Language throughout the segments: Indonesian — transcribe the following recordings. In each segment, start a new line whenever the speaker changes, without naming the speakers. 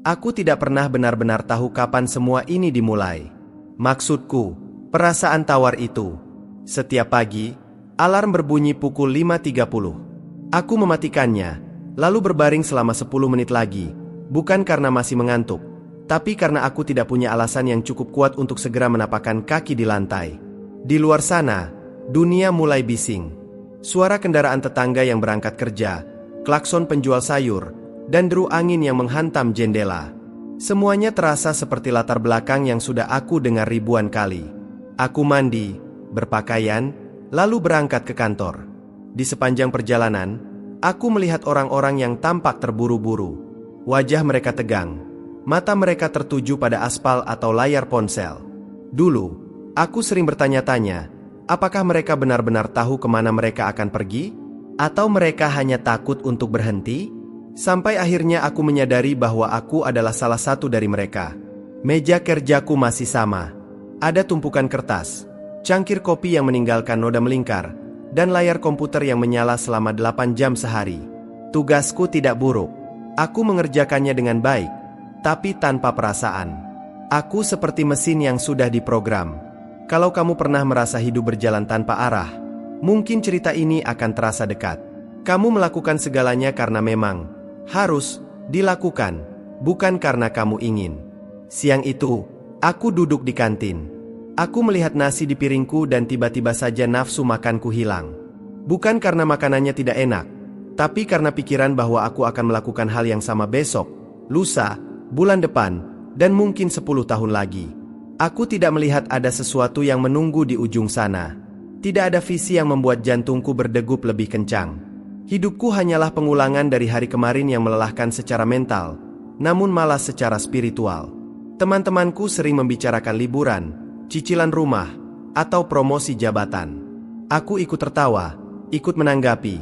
Aku tidak pernah benar-benar tahu kapan semua ini dimulai. Maksudku, perasaan tawar itu. Setiap pagi, alarm berbunyi pukul 5.30. Aku mematikannya, lalu berbaring selama 10 menit lagi, bukan karena masih mengantuk, tapi karena aku tidak punya alasan yang cukup kuat untuk segera menapakkan kaki di lantai. Di luar sana, dunia mulai bising. Suara kendaraan tetangga yang berangkat kerja, klakson penjual sayur, dan deru angin yang menghantam jendela. Semuanya terasa seperti latar belakang yang sudah aku dengar ribuan kali. Aku mandi, berpakaian, lalu berangkat ke kantor. Di sepanjang perjalanan, aku melihat orang-orang yang tampak terburu-buru. Wajah mereka tegang, mata mereka tertuju pada aspal atau layar ponsel. Dulu, aku sering bertanya-tanya, apakah mereka benar-benar tahu kemana mereka akan pergi? Atau mereka hanya takut untuk berhenti? Sampai akhirnya aku menyadari bahwa aku adalah salah satu dari mereka. Meja kerjaku masih sama. Ada tumpukan kertas, cangkir kopi yang meninggalkan noda melingkar, dan layar komputer yang menyala selama 8 jam sehari. Tugasku tidak buruk. Aku mengerjakannya dengan baik, tapi tanpa perasaan. Aku seperti mesin yang sudah diprogram. Kalau kamu pernah merasa hidup berjalan tanpa arah, mungkin cerita ini akan terasa dekat. Kamu melakukan segalanya karena memang harus dilakukan, bukan karena kamu ingin. Siang itu, aku duduk di kantin. Aku melihat nasi di piringku dan tiba-tiba saja nafsu makanku hilang. Bukan karena makanannya tidak enak, tapi karena pikiran bahwa aku akan melakukan hal yang sama besok, lusa, bulan depan, dan mungkin 10 tahun lagi. Aku tidak melihat ada sesuatu yang menunggu di ujung sana. Tidak ada visi yang membuat jantungku berdegup lebih kencang. Hidupku hanyalah pengulangan dari hari kemarin yang melelahkan secara mental, namun malas secara spiritual. Teman-temanku sering membicarakan liburan, cicilan rumah, atau promosi jabatan. Aku ikut tertawa, ikut menanggapi,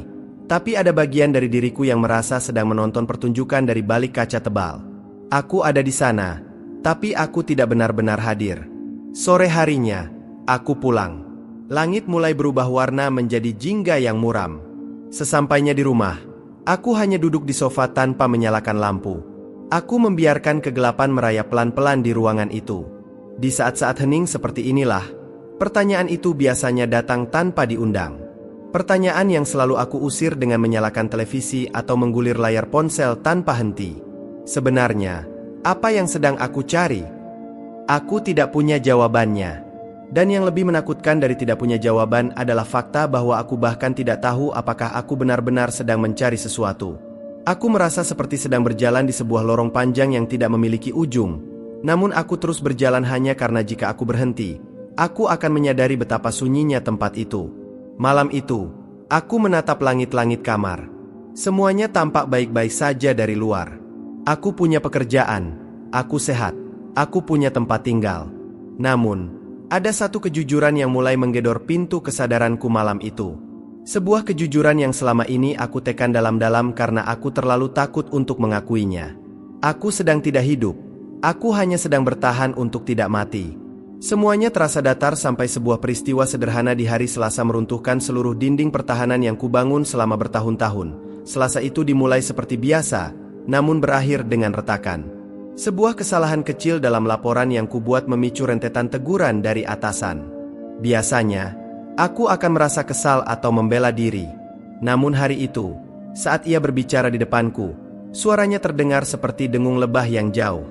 tapi ada bagian dari diriku yang merasa sedang menonton pertunjukan dari balik kaca tebal. Aku ada di sana, tapi aku tidak benar-benar hadir. Sore harinya, aku pulang. Langit mulai berubah warna menjadi jingga yang muram. Sesampainya di rumah, aku hanya duduk di sofa tanpa menyalakan lampu. Aku membiarkan kegelapan merayap pelan-pelan di ruangan itu. Di saat-saat hening seperti inilah, pertanyaan itu biasanya datang tanpa diundang. Pertanyaan yang selalu aku usir dengan menyalakan televisi atau menggulir layar ponsel tanpa henti. Sebenarnya, apa yang sedang aku cari? Aku tidak punya jawabannya. Dan yang lebih menakutkan dari tidak punya jawaban adalah fakta bahwa aku bahkan tidak tahu apakah aku benar-benar sedang mencari sesuatu. Aku merasa seperti sedang berjalan di sebuah lorong panjang yang tidak memiliki ujung. Namun aku terus berjalan hanya karena jika aku berhenti, aku akan menyadari betapa sunyinya tempat itu. Malam itu, aku menatap langit-langit kamar. Semuanya tampak baik-baik saja dari luar. Aku punya pekerjaan, aku sehat, aku punya tempat tinggal. Namun, ada satu kejujuran yang mulai menggedor pintu kesadaranku malam itu. Sebuah kejujuran yang selama ini aku tekan dalam-dalam karena aku terlalu takut untuk mengakuinya. Aku sedang tidak hidup. Aku hanya sedang bertahan untuk tidak mati. Semuanya terasa datar sampai sebuah peristiwa sederhana di hari Selasa meruntuhkan seluruh dinding pertahanan yang kubangun selama bertahun-tahun. Selasa itu dimulai seperti biasa, namun berakhir dengan retakan. Sebuah kesalahan kecil dalam laporan yang kubuat memicu rentetan teguran dari atasan. Biasanya, aku akan merasa kesal atau membela diri. Namun hari itu, saat ia berbicara di depanku, suaranya terdengar seperti dengung lebah yang jauh.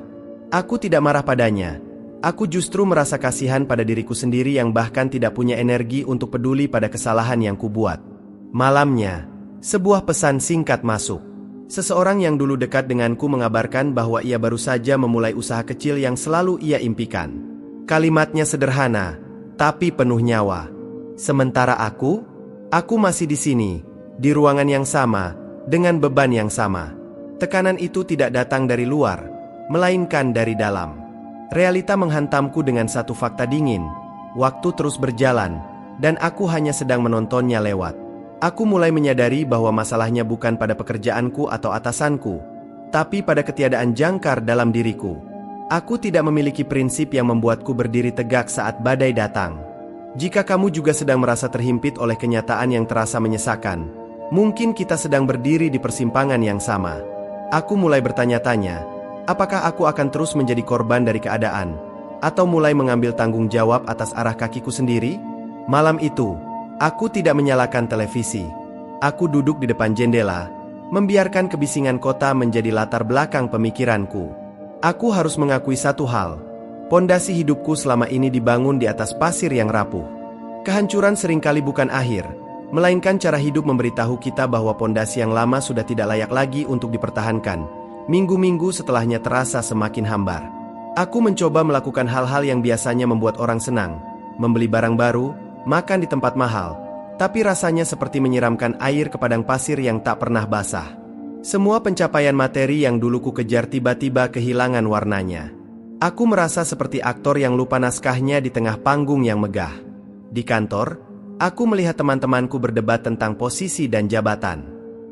Aku tidak marah padanya. Aku justru merasa kasihan pada diriku sendiri yang bahkan tidak punya energi untuk peduli pada kesalahan yang kubuat. Malamnya, sebuah pesan singkat masuk. Seseorang yang dulu dekat denganku mengabarkan bahwa ia baru saja memulai usaha kecil yang selalu ia impikan. Kalimatnya sederhana, tapi penuh nyawa. Sementara aku masih di sini, di ruangan yang sama, dengan beban yang sama. Tekanan itu tidak datang dari luar, melainkan dari dalam. Realita menghantamku dengan satu fakta dingin. Waktu terus berjalan, dan aku hanya sedang menontonnya lewat. Aku mulai menyadari bahwa masalahnya bukan pada pekerjaanku atau atasanku, tapi pada ketiadaan jangkar dalam diriku. Aku tidak memiliki prinsip yang membuatku berdiri tegak saat badai datang. Jika kamu juga sedang merasa terhimpit oleh kenyataan yang terasa menyesakan, mungkin kita sedang berdiri di persimpangan yang sama. Aku mulai bertanya-tanya, Apakah aku akan terus menjadi korban dari keadaan, atau mulai mengambil tanggung jawab atas arah kakiku sendiri? Malam itu, aku tidak menyalakan televisi. Aku duduk di depan jendela, membiarkan kebisingan kota menjadi latar belakang pemikiranku. Aku harus mengakui satu hal. Pondasi hidupku selama ini dibangun di atas pasir yang rapuh. Kehancuran seringkali bukan akhir, melainkan cara hidup memberitahu kita bahwa pondasi yang lama sudah tidak layak lagi untuk dipertahankan. Minggu-minggu setelahnya terasa semakin hambar. Aku mencoba melakukan hal-hal yang biasanya membuat orang senang, membeli barang baru, makan di tempat mahal, tapi rasanya seperti menyiramkan air ke padang pasir yang tak pernah basah. Semua pencapaian materi yang dulu ku kejar tiba-tiba kehilangan warnanya. Aku merasa seperti aktor yang lupa naskahnya di tengah panggung yang megah. Di kantor, aku melihat teman-temanku berdebat tentang posisi dan jabatan.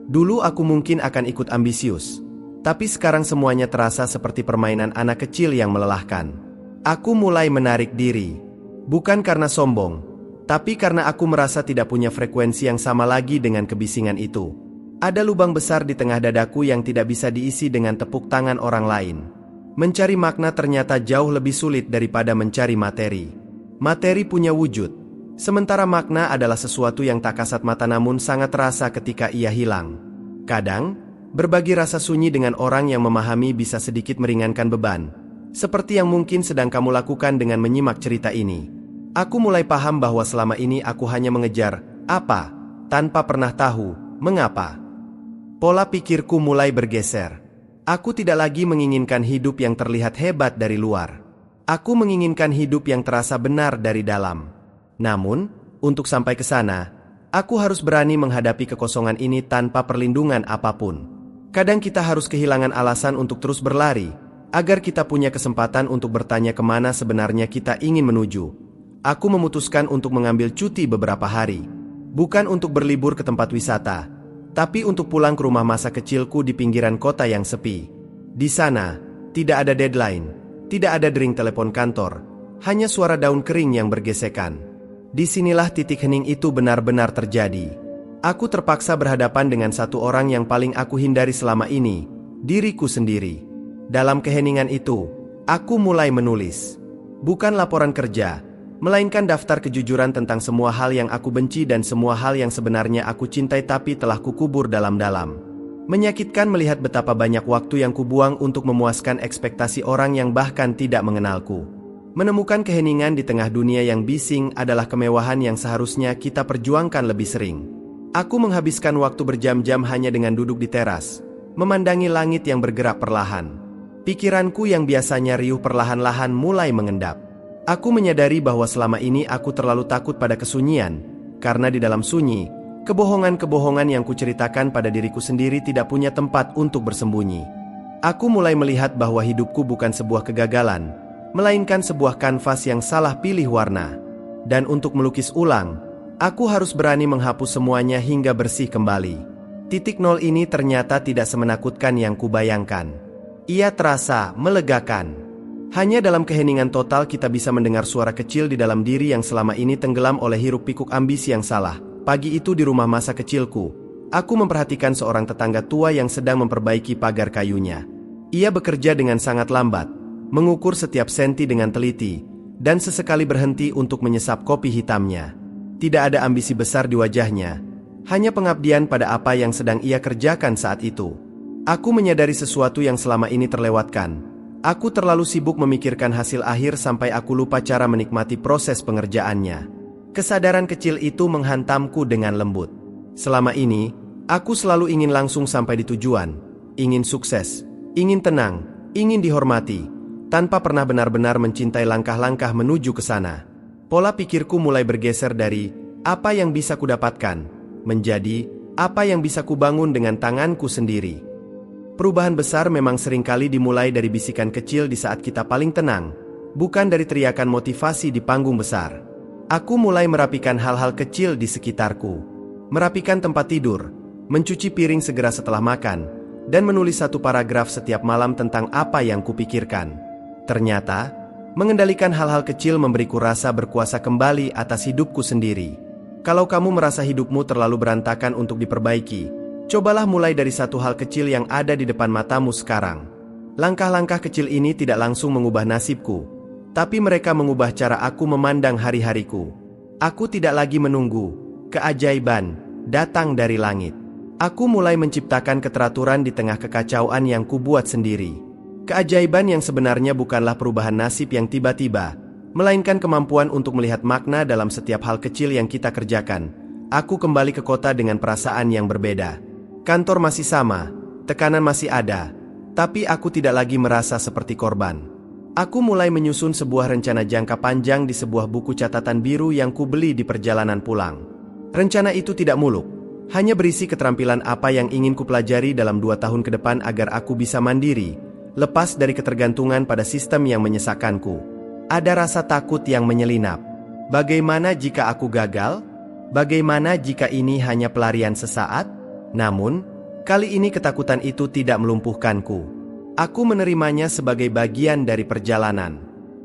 Dulu aku mungkin akan ikut ambisius, tapi sekarang semuanya terasa seperti permainan anak kecil yang melelahkan. Aku mulai menarik diri, bukan karena sombong, tapi karena aku merasa tidak punya frekuensi yang sama lagi dengan kebisingan itu. Ada lubang besar di tengah dadaku yang tidak bisa diisi dengan tepuk tangan orang lain. Mencari makna ternyata jauh lebih sulit daripada mencari materi. Materi punya wujud, sementara makna adalah sesuatu yang tak kasat mata namun sangat terasa ketika ia hilang. Kadang, berbagi rasa sunyi dengan orang yang memahami bisa sedikit meringankan beban, seperti yang mungkin sedang kamu lakukan dengan menyimak cerita ini. Aku mulai paham bahwa selama ini aku hanya mengejar apa, tanpa pernah tahu mengapa. Pola pikirku mulai bergeser. Aku tidak lagi menginginkan hidup yang terlihat hebat dari luar. Aku menginginkan hidup yang terasa benar dari dalam. Namun, untuk sampai ke sana, aku harus berani menghadapi kekosongan ini tanpa perlindungan apapun. Kadang kita harus kehilangan alasan untuk terus berlari, agar kita punya kesempatan untuk bertanya kemana sebenarnya kita ingin menuju. Aku memutuskan untuk mengambil cuti beberapa hari. Bukan untuk berlibur ke tempat wisata, tapi untuk pulang ke rumah masa kecilku di pinggiran kota yang sepi. Di sana, tidak ada deadline, tidak ada dering telepon kantor, hanya suara daun kering yang bergesekan. Disinilah titik hening itu benar-benar terjadi. Aku terpaksa berhadapan dengan satu orang yang paling aku hindari selama ini, diriku sendiri. Dalam keheningan itu, aku mulai menulis. Bukan laporan kerja, melainkan daftar kejujuran tentang semua hal yang aku benci dan semua hal yang sebenarnya aku cintai tapi telah kukubur dalam-dalam. Menyakitkan melihat betapa banyak waktu yang kubuang untuk memuaskan ekspektasi orang yang bahkan tidak mengenalku. Menemukan keheningan di tengah dunia yang bising adalah kemewahan yang seharusnya kita perjuangkan lebih sering. Aku menghabiskan waktu berjam-jam hanya dengan duduk di teras, memandangi langit yang bergerak perlahan. Pikiranku yang biasanya riuh perlahan-lahan mulai mengendap. Aku menyadari bahwa selama ini aku terlalu takut pada kesunyian, karena di dalam sunyi, kebohongan-kebohongan yang kuceritakan pada diriku sendiri tidak punya tempat untuk bersembunyi. Aku mulai melihat bahwa hidupku bukan sebuah kegagalan, melainkan sebuah kanvas yang salah pilih warna. Dan untuk melukis ulang, aku harus berani menghapus semuanya hingga bersih kembali. Titik nol ini ternyata tidak semenakutkan yang kubayangkan. Ia terasa melegakan. Hanya dalam keheningan total kita bisa mendengar suara kecil di dalam diri yang selama ini tenggelam oleh hiruk-pikuk ambisi yang salah. Pagi itu di rumah masa kecilku, aku memperhatikan seorang tetangga tua yang sedang memperbaiki pagar kayunya. Ia bekerja dengan sangat lambat, mengukur setiap senti dengan teliti, dan sesekali berhenti untuk menyesap kopi hitamnya. Tidak ada ambisi besar di wajahnya, hanya pengabdian pada apa yang sedang ia kerjakan saat itu. Aku menyadari sesuatu yang selama ini terlewatkan. Aku terlalu sibuk memikirkan hasil akhir sampai aku lupa cara menikmati proses pengerjaannya. Kesadaran kecil itu menghantamku dengan lembut. Selama ini, aku selalu ingin langsung sampai di tujuan, ingin sukses, ingin tenang, ingin dihormati, tanpa pernah benar-benar mencintai langkah-langkah menuju ke sana. Pola pikirku mulai bergeser dari apa yang bisa kudapatkan, menjadi apa yang bisa kubangun dengan tanganku sendiri. Perubahan besar memang seringkali dimulai dari bisikan kecil di saat kita paling tenang, bukan dari teriakan motivasi di panggung besar. Aku mulai merapikan hal-hal kecil di sekitarku, merapikan tempat tidur, mencuci piring segera setelah makan, dan menulis satu paragraf setiap malam tentang apa yang kupikirkan. Ternyata, mengendalikan hal-hal kecil memberiku rasa berkuasa kembali atas hidupku sendiri. Kalau kamu merasa hidupmu terlalu berantakan untuk diperbaiki, cobalah mulai dari satu hal kecil yang ada di depan matamu sekarang. Langkah-langkah kecil ini tidak langsung mengubah nasibku, tapi mereka mengubah cara aku memandang hari-hariku. Aku tidak lagi menunggu keajaiban datang dari langit. Aku mulai menciptakan keteraturan di tengah kekacauan yang kubuat sendiri. Keajaiban yang sebenarnya bukanlah perubahan nasib yang tiba-tiba, melainkan kemampuan untuk melihat makna dalam setiap hal kecil yang kita kerjakan. Aku kembali ke kota dengan perasaan yang berbeda. Kantor masih sama, tekanan masih ada, tapi aku tidak lagi merasa seperti korban. Aku mulai menyusun sebuah rencana jangka panjang di sebuah buku catatan biru yang kubeli di perjalanan pulang. Rencana itu tidak muluk, hanya berisi keterampilan apa yang ingin kupelajari dalam 2 tahun ke depan agar aku bisa mandiri, lepas dari ketergantungan pada sistem yang menyesakkanku. Ada rasa takut yang menyelinap. Bagaimana jika aku gagal? Bagaimana jika ini hanya pelarian sesaat? Namun, kali ini ketakutan itu tidak melumpuhkanku. Aku menerimanya sebagai bagian dari perjalanan.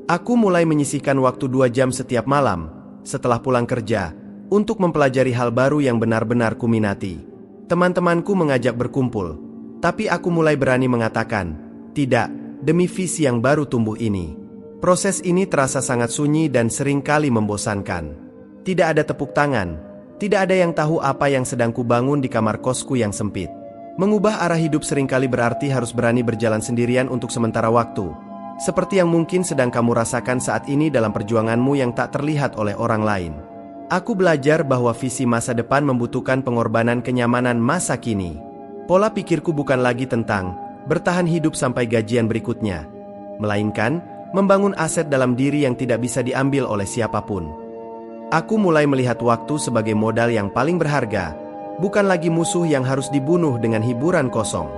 Aku mulai menyisihkan waktu 2 jam setiap malam, setelah pulang kerja, untuk mempelajari hal baru yang benar-benar kuminati. Teman-temanku mengajak berkumpul, tapi aku mulai berani mengatakan, tidak, demi visi yang baru tumbuh ini. Proses ini terasa sangat sunyi dan seringkali membosankan. Tidak ada tepuk tangan, tidak ada yang tahu apa yang sedang kubangun di kamar kosku yang sempit. Mengubah arah hidup seringkali berarti harus berani berjalan sendirian untuk sementara waktu. Seperti yang mungkin sedang kamu rasakan saat ini dalam perjuanganmu yang tak terlihat oleh orang lain. Aku belajar bahwa visi masa depan membutuhkan pengorbanan kenyamanan masa kini. Pola pikirku bukan lagi tentang bertahan hidup sampai gajian berikutnya, melainkan membangun aset dalam diri yang tidak bisa diambil oleh siapapun. Aku mulai melihat waktu sebagai modal yang paling berharga, bukan lagi musuh yang harus dibunuh dengan hiburan kosong.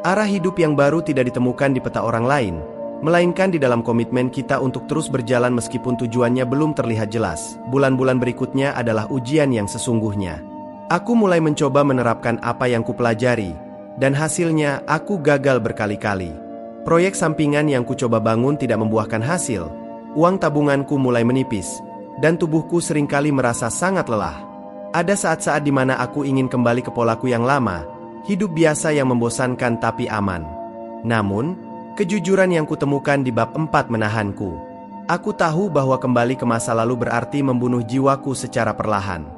Arah hidup yang baru tidak ditemukan di peta orang lain, melainkan di dalam komitmen kita untuk terus berjalan meskipun tujuannya belum terlihat jelas. Bulan-bulan berikutnya adalah ujian yang sesungguhnya. Aku mulai mencoba menerapkan apa yang kupelajari, dan hasilnya aku gagal berkali-kali. Proyek sampingan yang kucoba bangun tidak membuahkan hasil, uang tabunganku mulai menipis, dan tubuhku seringkali merasa sangat lelah. Ada saat-saat di mana aku ingin kembali ke polaku yang lama, hidup biasa yang membosankan tapi aman. Namun, kejujuran yang kutemukan di bab 4 menahanku. Aku tahu bahwa kembali ke masa lalu berarti membunuh jiwaku secara perlahan.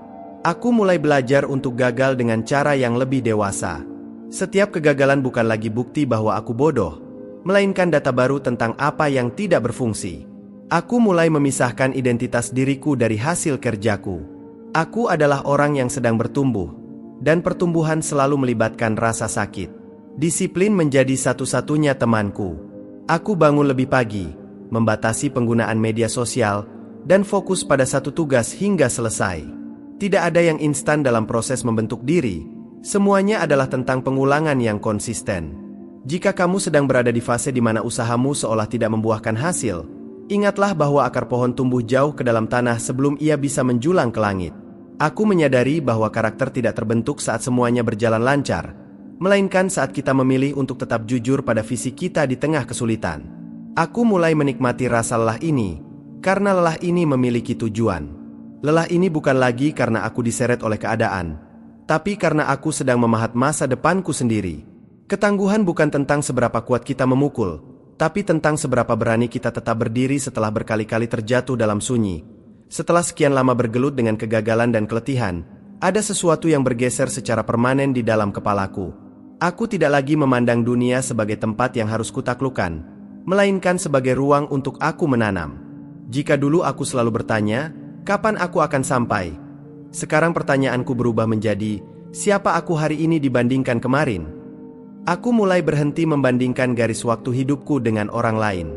Aku mulai belajar untuk gagal dengan cara yang lebih dewasa. Setiap kegagalan bukan lagi bukti bahwa aku bodoh, melainkan data baru tentang apa yang tidak berfungsi. Aku mulai memisahkan identitas diriku dari hasil kerjaku. Aku adalah orang yang sedang bertumbuh, dan pertumbuhan selalu melibatkan rasa sakit. Disiplin menjadi satu-satunya temanku. Aku bangun lebih pagi, membatasi penggunaan media sosial, dan fokus pada satu tugas hingga selesai. Tidak ada yang instan dalam proses membentuk diri, semuanya adalah tentang pengulangan yang konsisten. Jika kamu sedang berada di fase di mana usahamu seolah tidak membuahkan hasil, ingatlah bahwa akar pohon tumbuh jauh ke dalam tanah sebelum ia bisa menjulang ke langit. Aku menyadari bahwa karakter tidak terbentuk saat semuanya berjalan lancar, melainkan saat kita memilih untuk tetap jujur pada visi kita di tengah kesulitan. Aku mulai menikmati rasa lelah ini, karena lelah ini memiliki tujuan. Lelah ini bukan lagi karena aku diseret oleh keadaan, tapi karena aku sedang memahat masa depanku sendiri. Ketangguhan bukan tentang seberapa kuat kita memukul, tapi tentang seberapa berani kita tetap berdiri setelah berkali-kali terjatuh dalam sunyi. Setelah sekian lama bergelut dengan kegagalan dan keletihan, ada sesuatu yang bergeser secara permanen di dalam kepalaku. Aku tidak lagi memandang dunia sebagai tempat yang harus kutaklukkan, melainkan sebagai ruang untuk aku menanam. Jika dulu aku selalu bertanya, kapan aku akan sampai? Sekarang pertanyaanku berubah menjadi, siapa aku hari ini dibandingkan kemarin? Aku mulai berhenti membandingkan garis waktu hidupku dengan orang lain.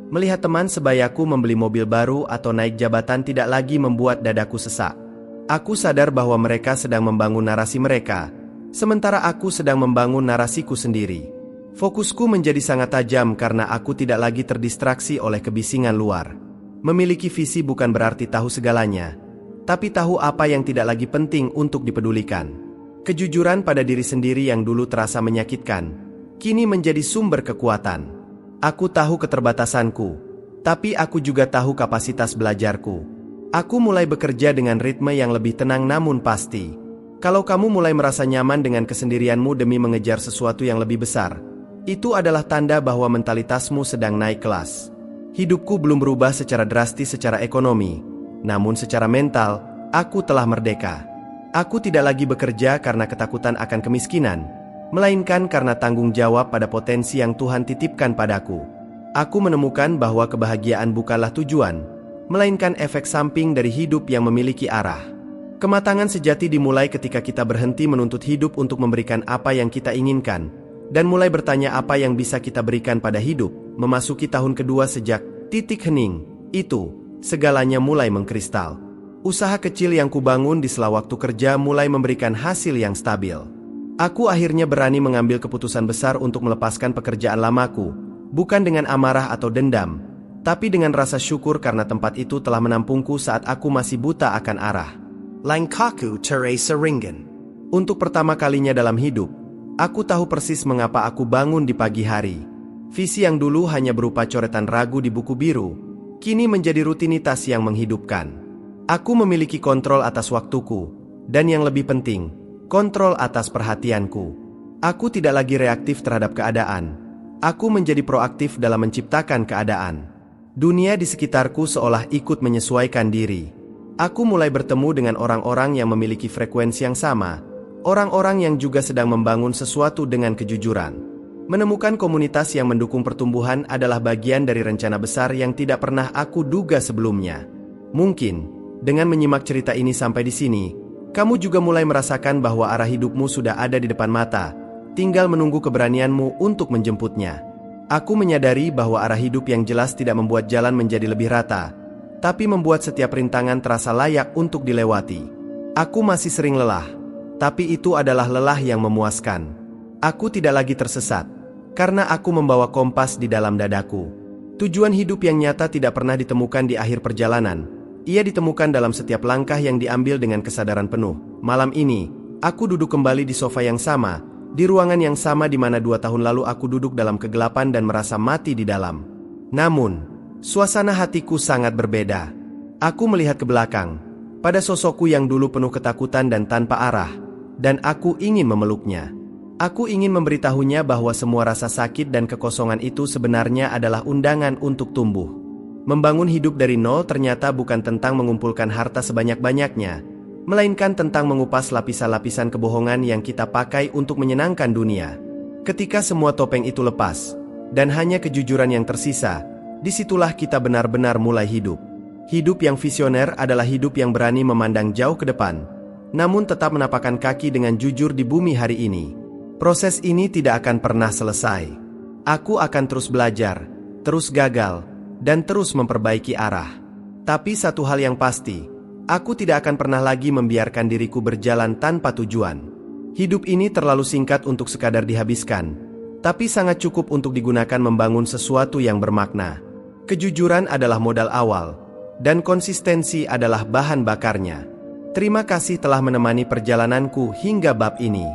Melihat teman sebayaku membeli mobil baru atau naik jabatan tidak lagi membuat dadaku sesak. Aku sadar bahwa mereka sedang membangun narasi mereka, sementara aku sedang membangun narasiku sendiri. Fokusku menjadi sangat tajam karena aku tidak lagi terdistraksi oleh kebisingan luar. Memiliki visi bukan berarti tahu segalanya, tapi tahu apa yang tidak lagi penting untuk dipedulikan. Kejujuran pada diri sendiri yang dulu terasa menyakitkan, kini menjadi sumber kekuatan. Aku tahu keterbatasanku, tapi aku juga tahu kapasitas belajarku. Aku mulai bekerja dengan ritme yang lebih tenang namun pasti. Kalau kamu mulai merasa nyaman dengan kesendirianmu demi mengejar sesuatu yang lebih besar, Itu adalah tanda bahwa mentalitasmu sedang naik kelas. Hidupku belum berubah secara drastis secara ekonomi, namun secara mental, aku telah merdeka. Aku tidak lagi bekerja karena ketakutan akan kemiskinan, melainkan karena tanggung jawab pada potensi yang Tuhan titipkan padaku. Aku menemukan bahwa kebahagiaan bukanlah tujuan, melainkan efek samping dari hidup yang memiliki arah. Kematangan sejati dimulai ketika kita berhenti menuntut hidup untuk memberikan apa yang kita inginkan, dan mulai bertanya apa yang bisa kita berikan pada hidup. Memasuki tahun kedua sejak titik hening itu, segalanya mulai mengkristal. Usaha kecil yang kubangun di sela waktu kerja mulai memberikan hasil yang stabil. Aku akhirnya berani mengambil keputusan besar untuk melepaskan pekerjaan lamaku, bukan dengan amarah atau dendam, tapi dengan rasa syukur karena tempat itu telah menampungku saat aku masih buta akan arah. Langkahku Teresa Ringen. Untuk pertama kalinya dalam hidup, aku tahu persis mengapa aku bangun di pagi hari. Visi yang dulu hanya berupa coretan ragu di buku biru, kini menjadi rutinitas yang menghidupkan. Aku memiliki kontrol atas waktuku, dan yang lebih penting, kontrol atas perhatianku. Aku tidak lagi reaktif terhadap keadaan. Aku menjadi proaktif dalam menciptakan keadaan. Dunia di sekitarku seolah ikut menyesuaikan diri. Aku mulai bertemu dengan orang-orang yang memiliki frekuensi yang sama, orang-orang yang juga sedang membangun sesuatu dengan kejujuran. Menemukan komunitas yang mendukung pertumbuhan adalah bagian dari rencana besar yang tidak pernah aku duga sebelumnya. Mungkin, dengan menyimak cerita ini sampai di sini, kamu juga mulai merasakan bahwa arah hidupmu sudah ada di depan mata, tinggal menunggu keberanianmu untuk menjemputnya. Aku menyadari bahwa arah hidup yang jelas tidak membuat jalan menjadi lebih rata, tapi membuat setiap rintangan terasa layak untuk dilewati. Aku masih sering lelah, tapi itu adalah lelah yang memuaskan. Aku tidak lagi tersesat, karena aku membawa kompas di dalam dadaku. Tujuan hidup yang nyata tidak pernah ditemukan di akhir perjalanan. Ia ditemukan dalam setiap langkah yang diambil dengan kesadaran penuh. Malam ini, aku duduk kembali di sofa yang sama, di ruangan yang sama di mana 2 tahun lalu aku duduk dalam kegelapan dan merasa mati di dalam. Namun, suasana hatiku sangat berbeda. Aku melihat ke belakang, pada sosokku yang dulu penuh ketakutan dan tanpa arah, dan aku ingin memeluknya. Aku ingin memberitahunya bahwa semua rasa sakit dan kekosongan itu sebenarnya adalah undangan untuk tumbuh. Membangun hidup dari nol ternyata bukan tentang mengumpulkan harta sebanyak-banyaknya, melainkan tentang mengupas lapisan-lapisan kebohongan yang kita pakai untuk menyenangkan dunia. Ketika semua topeng itu lepas, dan hanya kejujuran yang tersisa, disitulah kita benar-benar mulai hidup. Hidup yang visioner adalah hidup yang berani memandang jauh ke depan, namun tetap menapakkan kaki dengan jujur di bumi hari ini. Proses ini tidak akan pernah selesai. Aku akan terus belajar, terus gagal, dan terus memperbaiki arah. Tapi satu hal yang pasti, aku tidak akan pernah lagi membiarkan diriku berjalan tanpa tujuan. Hidup ini terlalu singkat untuk sekadar dihabiskan, tapi sangat cukup untuk digunakan membangun sesuatu yang bermakna. Kejujuran adalah modal awal, dan konsistensi adalah bahan bakarnya. Terima kasih telah menemani perjalananku hingga bab ini.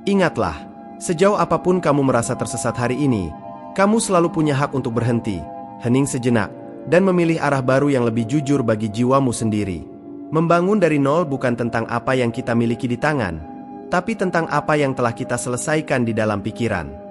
Ingatlah, sejauh apapun kamu merasa tersesat hari ini, kamu selalu punya hak untuk berhenti, hening sejenak, dan memilih arah baru yang lebih jujur bagi jiwamu sendiri. Membangun dari nol bukan tentang apa yang kita miliki di tangan, tapi tentang apa yang telah kita selesaikan di dalam pikiran.